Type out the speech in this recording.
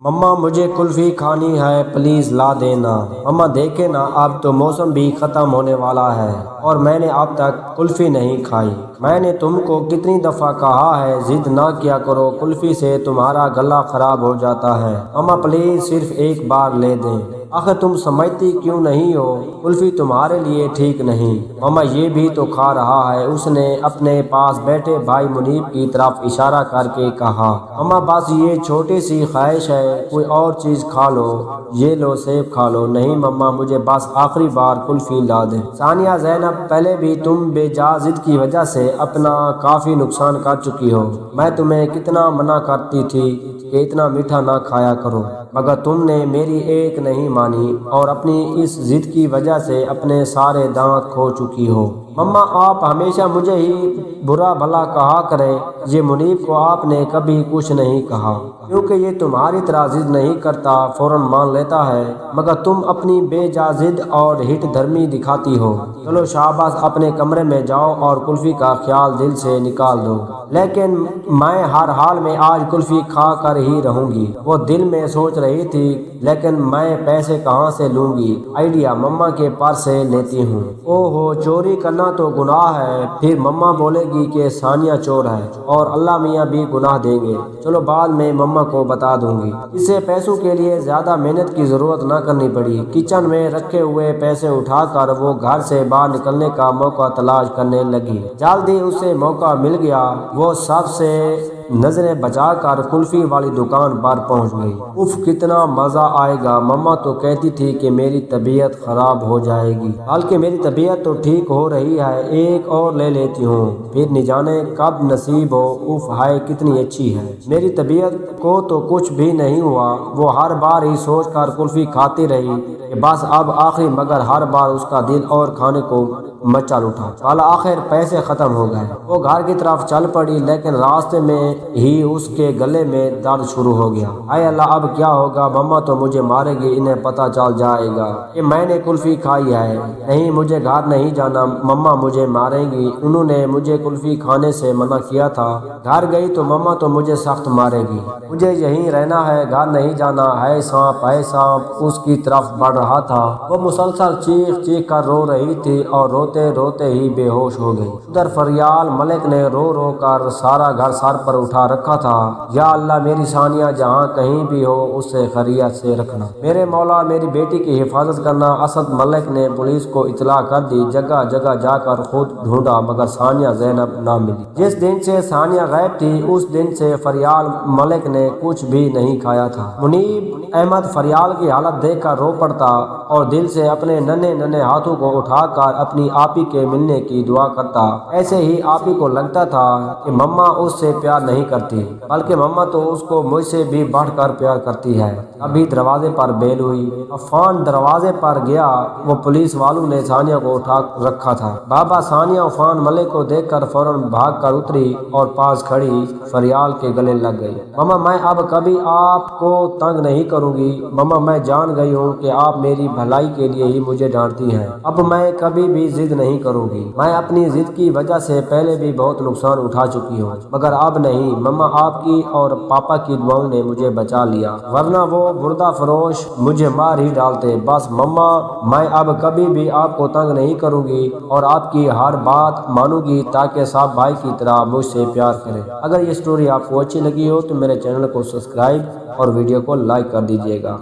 مما مجھے کلفی کھانی ہے، پلیز لا دینا۔ مما دیکھے نا، اب تو موسم بھی ختم ہونے والا ہے اور میں نے اب تک کلفی نہیں کھائی۔ میں نے تم کو کتنی دفعہ کہا ہے ضد نہ کیا کرو، کلفی سے تمہارا گلا خراب ہو جاتا ہے۔ مما پلیز صرف ایک بار لے دیں۔ آخر تم سمجھتی کیوں نہیں ہو؟ کلفی تمہارے لیے ٹھیک نہیں۔ مما یہ بھی تو کھا رہا ہے، اس نے اپنے پاس بیٹھے بھائی منیب کی طرف اشارہ کر کے کہا۔ مما بس یہ چھوٹی سی خواہش ہے، کوئی اور چیز کھا لو، یہ لو سیب کھا لو۔ نہیں مما، مجھے بس آخری بار کلفی لا دیں۔ ثانیہ زینب، پہلے بھی تم بے جا ضد کی وجہ سے اپنا کافی نقصان کر چکی ہو۔ میں تمہیں کتنا منع کرتی تھی کہ اتنا میٹھا نہ کھایا کرو، مگر تم نے میری ایک نہیں مانی اور اپنی اس ضد کی وجہ سے اپنے سارے دانت کھو چکی ہو۔ مما آپ ہمیشہ مجھے ہی برا بھلا کہا کریں، یہ منیب کو آپ نے کبھی کچھ نہیں کہا، کیونکہ یہ تمہاری طرح ضد نہیں کرتا، فوراً مان لیتا ہے، مگر تم اپنی بے جا ضد اور ہٹ دھرمی دکھاتی ہو۔ چلو شاباش، اپنے کمرے میں جاؤ اور کلفی کا خیال دل سے نکال دو۔ لیکن میں ہر حال میں آج کلفی کھا کر ہی رہوں گی، وہ دل میں سوچ رہی تھی۔ لیکن میں پیسے کہاں سے لوں گی؟ آئیڈیا، مما کے پرس سے لیتی ہوں۔ اوہو، چوری کرنا تو گناہ ہے، پھر مما بولے گی کہ ثانیہ چور ہے اور اللہ میاں بھی گناہ دیں گے۔ چلو بعد میں مما کو بتا دوں گی۔ اس سے پیسوں کے لیے زیادہ محنت کی ضرورت نہ کرنی پڑی۔ کچن میں رکھے ہوئے پیسے اٹھا کر وہ گھر سے باہر نکلنے کا موقع تلاش کرنے لگی۔ جلدی اسے موقع مل گیا، وہ سب سے نظریں بچا کر کلفی والی دکان پر پہنچ گئی۔ اف، کتنا مزہ آئے گا! مما تو کہتی تھی کہ میری طبیعت خراب ہو جائے گی، بلکہ میری طبیعت تو ٹھیک ہو رہی ہے، ایک اور لے لیتی ہوں، پھر نہ جانے کب نصیب ہو۔ اف ہائے، کتنی اچھی ہے! میری طبیعت کو تو کچھ بھی نہیں ہوا۔ وہ ہر بار ہی سوچ کر کلفی کھاتی رہی کہ بس اب آخری، مگر ہر بار اس کا دل اور کھانے کو مچل اٹھا۔ بالآخر پیسے ختم ہو گئے، وہ گھر کی طرف چل پڑی، لیکن راستے میں ہی اس کے گلے میں درد شروع ہو گیا۔ اے اللہ، اب کیا ہوگا؟ مما تو مجھے مارے گی، انہیں پتہ چل جائے گا کہ میں نے کلفی کھائی ہے۔ نہیں، مجھے گھر نہیں جانا، مما مجھے ماریں گی، انہوں نے مجھے کلفی کھانے سے منع کیا تھا۔ گھر گئی تو مما تو مجھے سخت مارے گی، مجھے یہیں رہنا ہے، گھر نہیں جانا۔ ہے سانپ، ہے سانپ اس کی طرف بڑھ رہا تھا۔ وہ مسلسل چیخ چیخ کر رو رہی تھی اور روتے روتے ہی بے ہوش ہو گئی۔ ادھر فریال ملک نے رو رو کر سارا گھر سر پر اٹھا رکھا تھا۔ یا اللہ، میری ثانیہ جہاں کہیں بھی ہو اسے خیریت سے رکھنا، میرے مولا میری بیٹی کی حفاظت کرنا۔ اسد ملک نے پولیس کو اطلاع کر دی، جگہ جگہ جا کر خود ڈھونڈا، مگر ثانیہ زینب نہ ملی۔ جس دن سے ثانیہ غائب تھی اس دن سے فریال ملک نے کچھ بھی نہیں کھایا تھا۔ منیب احمد فریال کی حالت دیکھ کر رو پڑتا اور دل سے اپنے ننھے ننھے ہاتھوں کو اٹھا کر اپنی آپی کے ملنے کی دعا کرتا۔ ایسے ہی آپی کو لگتا تھا کہ مما اس سے پیار نہیں کرتی، بلکہ مما تو اس کو مجھ سے بھی بڑھ کر پیار کرتی ہے۔ ابھی دروازے پر بیل ہوئی، عفان دروازے پر گیا، وہ پولیس والوں نے ثانیہ کو اٹھا رکھا تھا۔ بابا، ثانیہ عفان ملک کو دیکھ کر فوراً بھاگ کر اتری اور پاس کھڑی فریال کے گلے لگ گئی۔ مما، میں اب کبھی آپ کو تنگ نہیں کروں گی۔ مما، میں جان گئی ہوں کہ آپ میری بھلائی کے لیے ہی مجھے ڈانٹتی ہیں، اب میں کبھی بھی ضد نہیں کروں گی۔ میں اپنی ضد کی وجہ سے پہلے بھی بہت نقصان اٹھا چکی ہوں، مگر اب نہیں۔ مما، آپ کی اور پاپا کی دعاؤں نے مجھے بچا لیا، ورنہ وہ بردہ فروش مجھے مار ہی ڈالتے۔ بس مما، میں اب کبھی بھی آپ کو تنگ نہیں کروں گی اور آپ کی ہر بات مانوں گی، تاکہ سب بھائی کی طرح مجھ سے پیار کریں۔ اگر یہ سٹوری آپ کو اچھی لگی ہو تو میرے چینل کو سبسکرائب اور ویڈیو کو لائک کر دیجیے گا۔